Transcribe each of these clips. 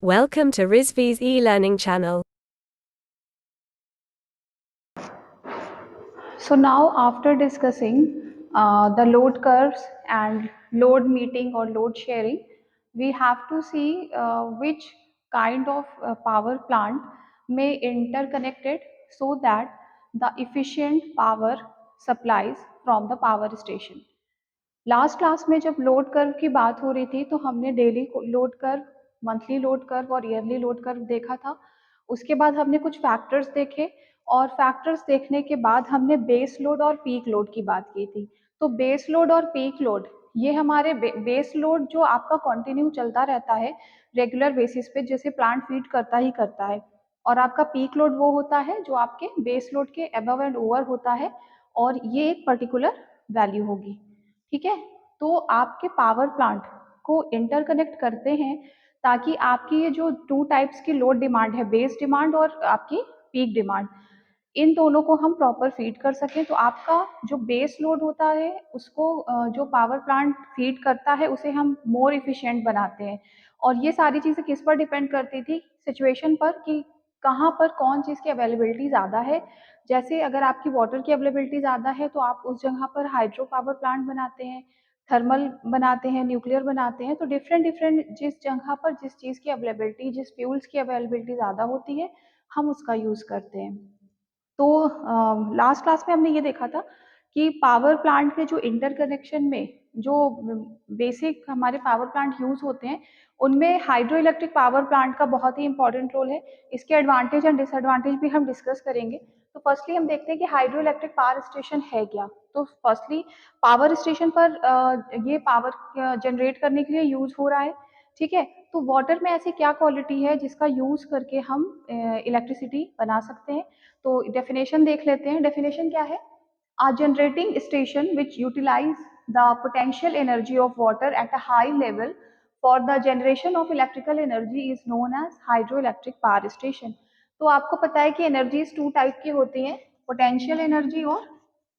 Welcome to Rizvi's e-learning channel. So now after discussing the load curves and load meeting or load sharing, we have to see which kind of power plant may interconnected so that the efficient power supplies from the power station. Last class में जब load curve की बात हो रही थी तो हमने daily load curve, monthly load curve और ईयरली लोड कर्व देखा था। उसके बाद हमने कुछ फैक्टर्स देखे और फैक्टर्स देखने के बाद हमने बेस लोड और पीक लोड की बात की थी। तो बेस लोड और पीक लोड ये हमारे बेस लोड जो आपका कंटिन्यू चलता रहता है रेगुलर बेसिस पे, जैसे प्लांट फीड करता ही करता है, और आपका पीक लोड वो होता है जो आपके बेस लोड के अबव एंड ओवर होता है और ये एक पर्टिकुलर वैल्यू होगी। ठीक है, तो आपके पावर प्लांट को इंटरकनेक्ट करते हैं ताकि आपकी ये जो टू टाइप्स की लोड डिमांड है, बेस डिमांड और आपकी पीक डिमांड, इन दोनों को हम प्रॉपर फीड कर सकें। तो आपका जो बेस लोड होता है उसको जो पावर प्लांट फीड करता है उसे हम मोर इफिशिएंट बनाते हैं। और ये सारी चीज़ें किस पर डिपेंड करती थी? सिचुएशन पर, कि कहाँ पर कौन चीज़ की अवेलेबिलिटी ज़्यादा है। जैसे अगर आपकी वाटर की अवेलेबिलिटी ज़्यादा है तो आप उस जगह पर हाइड्रो पावर प्लांट बनाते हैं, थर्मल बनाते हैं, न्यूक्लियर बनाते हैं। तो डिफरेंट डिफरेंट जिस जगह पर जिस चीज़ की अवेलेबिलिटी, जिस फ्यूल्स की अवेलेबिलिटी ज़्यादा होती है, हम उसका यूज़ करते हैं। तो लास्ट क्लास में हमने ये देखा था कि पावर प्लांट के जो इंटरकनेक्शन में जो बेसिक हमारे पावर प्लांट यूज होते हैं उनमें हाइड्रो इलेक्ट्रिक पावर प्लांट का बहुत ही इंपॉर्टेंट रोल है। इसके एडवांटेज एंड डिसएडवांटेज भी हम डिस्कस करेंगे। तो फर्स्टली हम देखते हैं कि हाइड्रो इलेक्ट्रिक पावर स्टेशन है क्या। तो फर्स्टली पावर स्टेशन पर ये पावर जनरेट करने के लिए यूज हो रहा है। ठीक है, तो वाटर में ऐसी क्या क्वालिटी है जिसका यूज करके हम इलेक्ट्रिसिटी बना सकते हैं। तो डेफिनेशन देख लेते हैं। डेफिनेशन क्या है? A generating station which utilize the potential energy of water at a high level for the generation of electrical energy is known as hydroelectric power station। तो आपको पता है कि एनर्जीज टू टाइप की होती हैं, पोटेंशियल एनर्जी और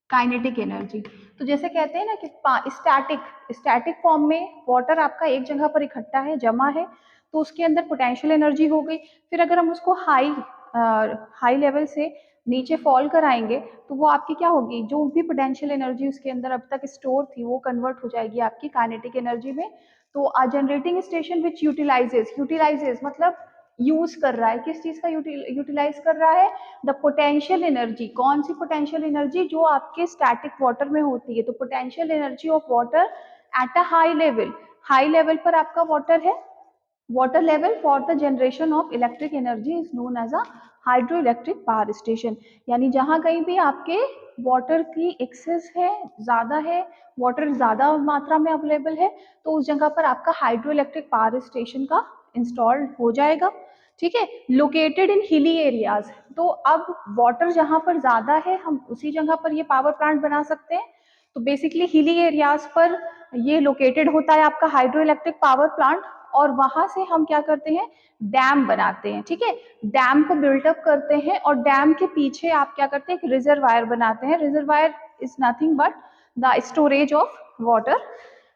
kinetic energy. तो जैसे कहते हैं ना कि स्टैटिक स्टैटिक फॉर्म में वाटर आपका एक जगह पर इकट्ठा है, जमा है, तो उसके अंदर पोटेंशियल एनर्जी हो गई। फिर अगर हम उसको हाई लेवल से नीचे फॉल कराएंगे तो वो आपकी क्या होगी, जो भी पोटेंशियल एनर्जी उसके अंदर अब तक स्टोर थी वो कन्वर्ट हो जाएगी आपकी काइनेटिक एनर्जी में। तो अ जनरेटिंग स्टेशन विच यूटिलाइजेज मतलब यूज कर रहा है, किस चीज का यूटिलाइज कर रहा है? The potential energy. कौन सी पोटेंशियल एनर्जी? जो आपके स्टैटिक वाटर में होती है। तो potential energy of water at a high level, high level पर आपका वाटर है, water level for the generation of electric energy is known as a hydroelectric power station। यानी जहां कहीं भी आपके वाटर की एक्सेस है, ज्यादा है, वाटर ज्यादा मात्रा में अवेलेबल है, तो उस जगह पर आपका हाइड्रो इलेक्ट्रिक पावर स्टेशन का इंस्टॉल्ड हो जाएगा। ठीक है, लोकेटेड इन हिली एरियाज। तो अब वाटर जहां पर ज्यादा है हम उसी जगह पर ये पावर प्लांट बना सकते हैं। तो बेसिकली हिली एरियाज पर ये लोकेटेड होता है आपका हाइड्रो इलेक्ट्रिक पावर प्लांट, और वहां से हम क्या करते हैं? डैम बनाते हैं। ठीक है, डैम को बिल्टअप करते हैं और डैम के पीछे आप क्या करते हैं? एक रिजर्वायर बनाते हैं। Reservoir is nothing but the storage of water.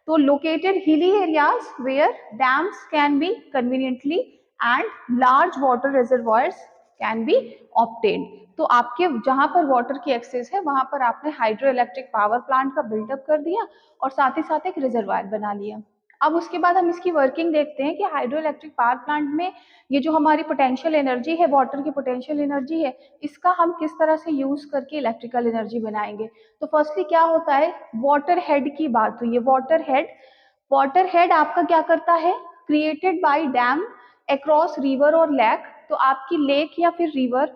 तो located hilly areas where dams can be conveniently and large water reservoirs can be obtained. तो आपके जहां पर वाटर की एक्सेस है वहां पर आपने हाइड्रो इलेक्ट्रिक पावर प्लांट का बिल्डअप कर दिया और साथ ही साथ एक रिजर्वायर बना लिया। अब उसके बाद हम इसकी वर्किंग देखते हैं कि हाइड्रो इलेक्ट्रिक पावर प्लांट में ये जो हमारी पोटेंशियल एनर्जी है, वाटर की पोटेंशियल एनर्जी है, इसका हम किस तरह से यूज करके इलेक्ट्रिकल एनर्जी बनाएंगे। तो फर्स्टली क्या होता है? वाटर हेड की बात हुई है। वाटर हेड आपका क्या करता है? Created by dam across river और लेक। तो आपकी लेक या फिर रिवर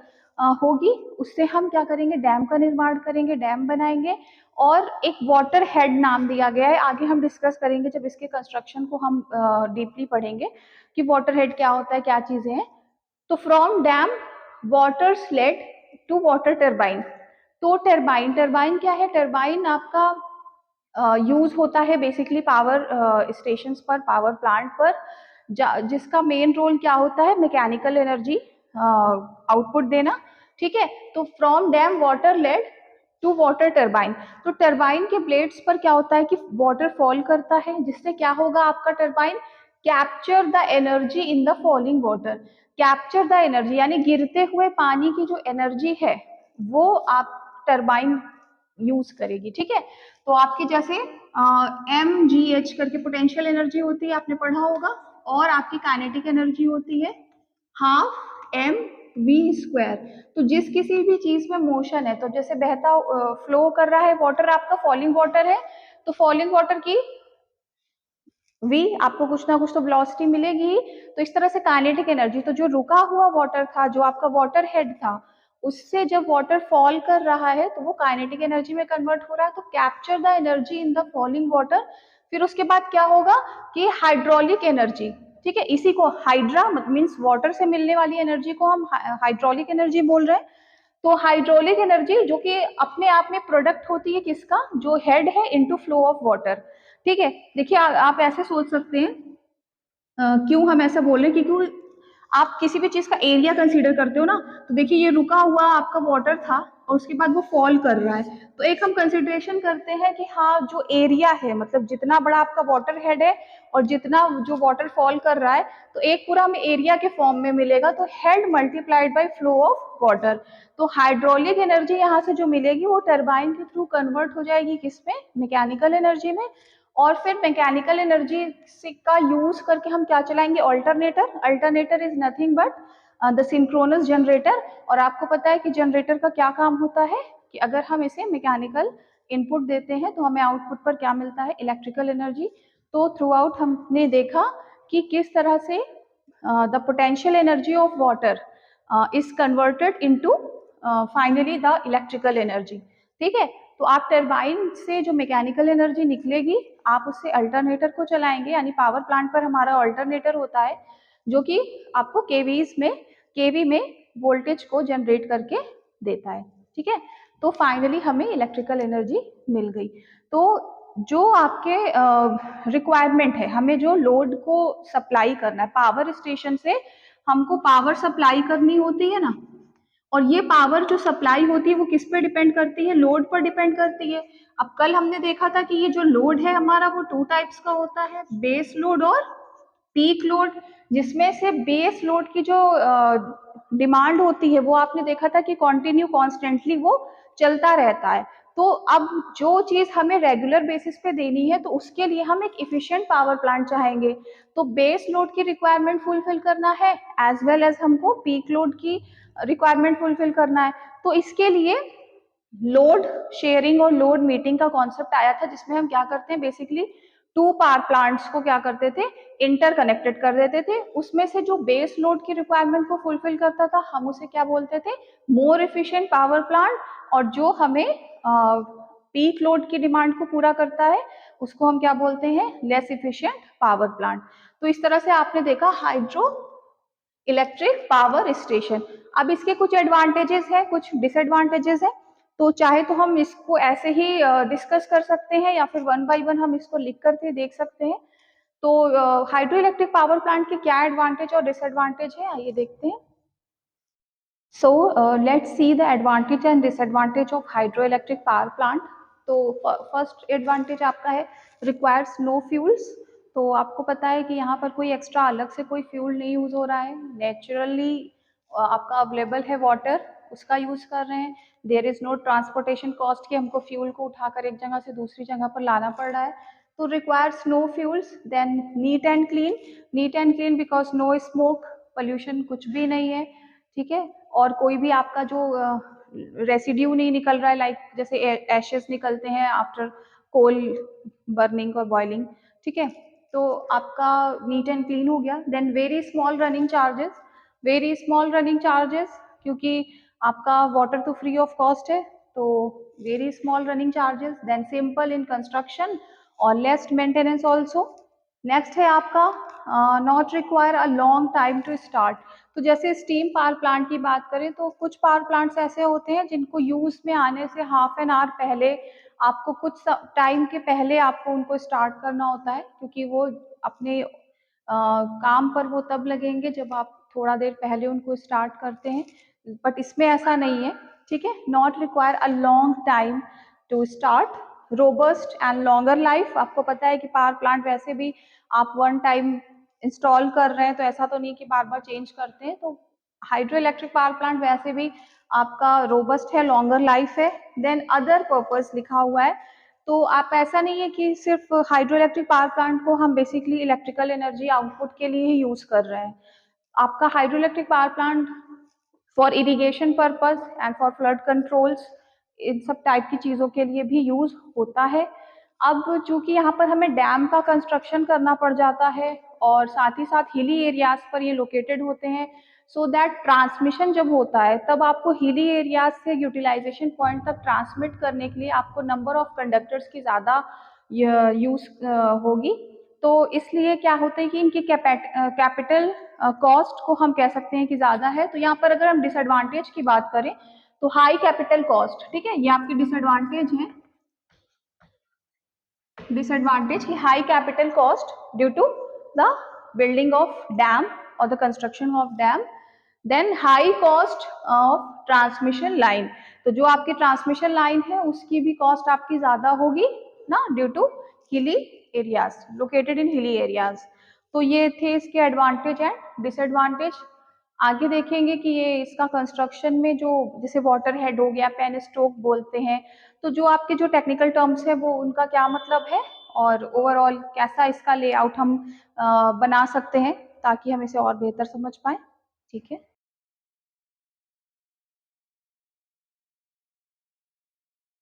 होगी, उससे हम क्या करेंगे? डैम का निर्माण करेंगे, डैम बनाएंगे। और एक वाटर हेड नाम दिया गया है, आगे हम डिस्कस करेंगे जब इसके कंस्ट्रक्शन को हम डीपली पढ़ेंगे कि वाटर हेड क्या होता है, क्या चीजें हैं। तो from dam water slate to water turbine. तो टर्बाइन, टर्बाइन क्या है? टर्बाइन आपका यूज होता है बेसिकली पावर स्टेशंस पर, पावर प्लांट पर, जिसका मेन रोल क्या होता है? मैकेनिकल एनर्जी आउटपुट देना। ठीक है, तो from dam water led to water turbine. तो टर्बाइन के ब्लेड्स पर क्या होता है कि वाटर फॉल करता है, जिससे क्या होगा? आपका turbine capture the energy in the falling water. Capture the energy यानी गिरते हुए पानी की जो एनर्जी है वो आप टरबाइन यूज करेगी, ठीक है। तो आपकी जैसे mgh करके पोटेंशियल एनर्जी होती है, आपने पढ़ा होगा, और आपकी काइनेटिक एनर्जी होती है हाफ एम वी स्क्वायर। तो जिस किसी भी चीज में मोशन है, तो जैसे बहता फ्लो कर रहा है वाटर, आपका फॉलिंग वाटर है, तो फॉलिंग वाटर की वी आपको कुछ ना कुछ तो वेलोसिटी मिलेगी। तो इस तरह से काइनेटिक एनर्जी, तो जो रुका हुआ वाटर था, जो आपका वाटर हेड था, उससे जब वाटर फॉल कर रहा है तो वो काइनेटिक एनर्जी में कन्वर्ट हो रहा है। तो capture the energy in the falling water. फिर उसके बाद क्या होगा कि हाइड्रोलिक एनर्जी, ठीक है, इसी को हाइड्रा मीन्स वाटर से मिलने वाली एनर्जी को हम हाइड्रोलिक एनर्जी बोल रहे हैं। तो हाइड्रोलिक एनर्जी जो कि अपने आप में प्रोडक्ट होती है किसका, जो हेड है इनटू फ्लो ऑफ वाटर, ठीक है। देखिए आप ऐसे सोच सकते हैं, क्यों हम ऐसा बोल रहे हैं, क्योंकि आप किसी भी चीज का एरिया कंसीडर करते हो ना, तो देखिए ये रुका हुआ आपका वाटर था और उसके बाद वो फॉल कर रहा है, तो एक हम कंसिडरेशन करते हैं कि हाँ जो एरिया है, मतलब जितना बड़ा आपका वाटर हेड है और जितना जो वाटर फॉल कर रहा है, तो एक पूरा हमें एरिया के फॉर्म में मिलेगा, तो head multiplied by flow of water. तो हाइड्रोलिक एनर्जी यहाँ से जो मिलेगी वो टरबाइन के थ्रू कन्वर्ट हो जाएगी किसमें, मैकेनिकल एनर्जी में। और फिर मैकेनिकल एनर्जी का यूज करके हम क्या चलाएंगे, alternator. Alternator is nothing but the synchronous generator. और आपको पता है कि जनरेटर का क्या काम होता है, कि अगर हम इसे मैकेनिकल इनपुट देते हैं तो हमें आउटपुट पर क्या मिलता है, इलेक्ट्रिकल एनर्जी। तो थ्रू आउट हमने देखा कि किस तरह से the potential energy of water is converted into finally the electrical energy, ठीक है। तो आप टरबाइन से जो मैकेनिकल एनर्जी निकलेगी, आप उससे अल्टरनेटर को चलाएंगे, यानी पावर प्लांट पर हमारा अल्टरनेटर होता है जो कि आपको केवी में वोल्टेज को जनरेट करके देता है, ठीक है। तो फाइनली हमें इलेक्ट्रिकल एनर्जी मिल गई। तो जो आपके रिक्वायरमेंट है, हमें जो लोड को सप्लाई करना है, पावर स्टेशन से हमको पावर सप्लाई करनी होती है ना, और ये पावर जो सप्लाई होती है वो किस पे डिपेंड करती है, लोड पर डिपेंड करती है। अब कल हमने देखा था कि ये जो लोड है हमारा वो 2 टाइप्स का होता है, बेस लोड और पीक लोड। जिसमें से बेस लोड की जो डिमांड होती है वो आपने देखा था कि कॉन्टिन्यू कॉन्स्टेंटली वो चलता रहता है। तो अब जो चीज हमें रेगुलर बेसिस पे देनी है, तो उसके लिए हम एक इफिशिएंट पावर प्लांट चाहेंगे। तो बेस लोड की रिक्वायरमेंट फुलफिल करना है, एज वेल एज हमको पीक लोड की रिक्वायरमेंट फुलफिल करना है। तो इसके लिए लोड शेयरिंग और लोड मीटिंग का कॉन्सेप्ट आया था, जिसमें हम क्या करते हैं, बेसिकली 2 पावर प्लांट्स को क्या करते थे, इंटरकनेक्टेड कर देते थे। उसमें से जो बेस लोड की रिक्वायरमेंट को फुलफिल करता था, हम उसे क्या बोलते थे, मोर एफिशिएंट पावर प्लांट। और जो हमें पीक लोड की डिमांड को पूरा करता है, उसको हम क्या बोलते हैं, लेस इफिशिएंट पावर प्लांट। तो इस तरह से आपने देखा हाइड्रो इलेक्ट्रिक पावर स्टेशन। अब इसके कुछ एडवांटेजेस हैं, कुछ डिसएडवांटेजेस हैं। तो चाहे तो हम इसको ऐसे ही डिस्कस कर सकते हैं, या फिर वन बाय वन हम इसको लिख करके देख सकते हैं। तो हाइड्रो इलेक्ट्रिक पावर प्लांट के क्या एडवांटेज और डिसएडवांटेज है, आइए देखते हैं। So let's see the advantage and disadvantage of hydroelectric power plant. तो फर्स्ट एडवांटेज आपका है requires no fuels। तो आपको पता है कि यहाँ पर कोई एक्स्ट्रा अलग से कोई फ्यूल नहीं यूज हो रहा है, नेचुरली आपका अवेलेबल है वाटर, उसका यूज कर रहे हैं। There is no transportation cost कि हमको फ्यूल को उठाकर एक जगह से दूसरी जगह पर लाना पड़ रहा है। तो requires no fuels, then neat and clean. Neat and clean because no smoke, pollution कुछ भी नहीं है, ठीक है। और कोई भी आपका जो रेसिड्यू नहीं निकल रहा है, लाइक जैसे एशेस निकलते हैं आफ्टर कोल बर्निंग और बॉइलिंग, ठीक है। तो आपका नीट एंड क्लीन हो गया। Then very small running charges, very small running charges, क्योंकि आपका वाटर तो फ्री ऑफ कॉस्ट है, तो very small running charges. Then simple in construction और लेस मेंटेनेंस ऑल्सो। नेक्स्ट है आपका not require a long time to start. तो जैसे स्टीम पावर प्लांट की बात करें, तो कुछ पावर प्लांट्स ऐसे होते हैं जिनको यूज में आने से हाफ एन आवर पहले, आपको कुछ टाइम के पहले आपको उनको स्टार्ट करना होता है, क्योंकि वो अपने काम पर वो तब लगेंगे जब आप थोड़ा देर पहले उनको स्टार्ट करते हैं। बट इसमें ऐसा नहीं है, ठीक है। Not require a long time to start. Robust and longer life, आपको पता है कि पावर प्लांट वैसे भी आप वन टाइम इंस्टॉल कर रहे हैं तो ऐसा तो नहीं कि बार बार चेंज करते हैं। तो हाइड्रो इलेक्ट्रिक पावर प्लांट वैसे भी आपका रोबस्ट है, लॉन्गर लाइफ है। देन अदर पर्पस लिखा हुआ है, तो आप ऐसा नहीं है कि सिर्फ हाइड्रो इलेक्ट्रिक पावर प्लांट को हम बेसिकली इलेक्ट्रिकल एनर्जी आउटपुट के लिए ही यूज कर रहे हैं। आपका hydro electric power plant for irrigation purpose and for flood controls, इन सब टाइप की चीज़ों के लिए भी यूज होता है। अब चूंकि यहाँ पर हमें डैम का कंस्ट्रक्शन करना पड़ जाता है और साथ ही साथ हिली एरियाज पर ये लोकेटेड होते हैं, सो दैट ट्रांसमिशन जब होता है तब आपको हिली एरियाज से यूटिलाइजेशन पॉइंट तक ट्रांसमिट करने के लिए आपको नंबर ऑफ कंडक्टर्स की ज़्यादा यूज होगी। तो इसलिए क्या होता है कि इनकी कैपिटल कॉस्ट को हम कह सकते हैं कि ज़्यादा है। तो यहाँ पर अगर हम डिसएडवांटेज की बात करें तो हाई कैपिटल कॉस्ट, ठीक है, ये आपकी डिसएडवांटेज है। डिसएडवांटेज की high capital cost due to the building of dam और the construction of dam. Then high cost of transmission line, तो जो आपकी ट्रांसमिशन लाइन है उसकी भी कॉस्ट आपकी ज्यादा होगी ना, due to hilly areas, located in hilly areas. तो ये थे इसके एडवांटेज एंड डिसएडवांटेज। आगे देखेंगे कि ये इसका कंस्ट्रक्शन में जो जैसे वाटर हेड हो गया, पेन स्ट्रोक बोलते हैं, तो जो आपके जो टेक्निकल टर्म्स है वो उनका क्या मतलब है और ओवरऑल कैसा इसका लेआउट हम बना सकते हैं ताकि हम इसे और बेहतर समझ पाए। ठीक है।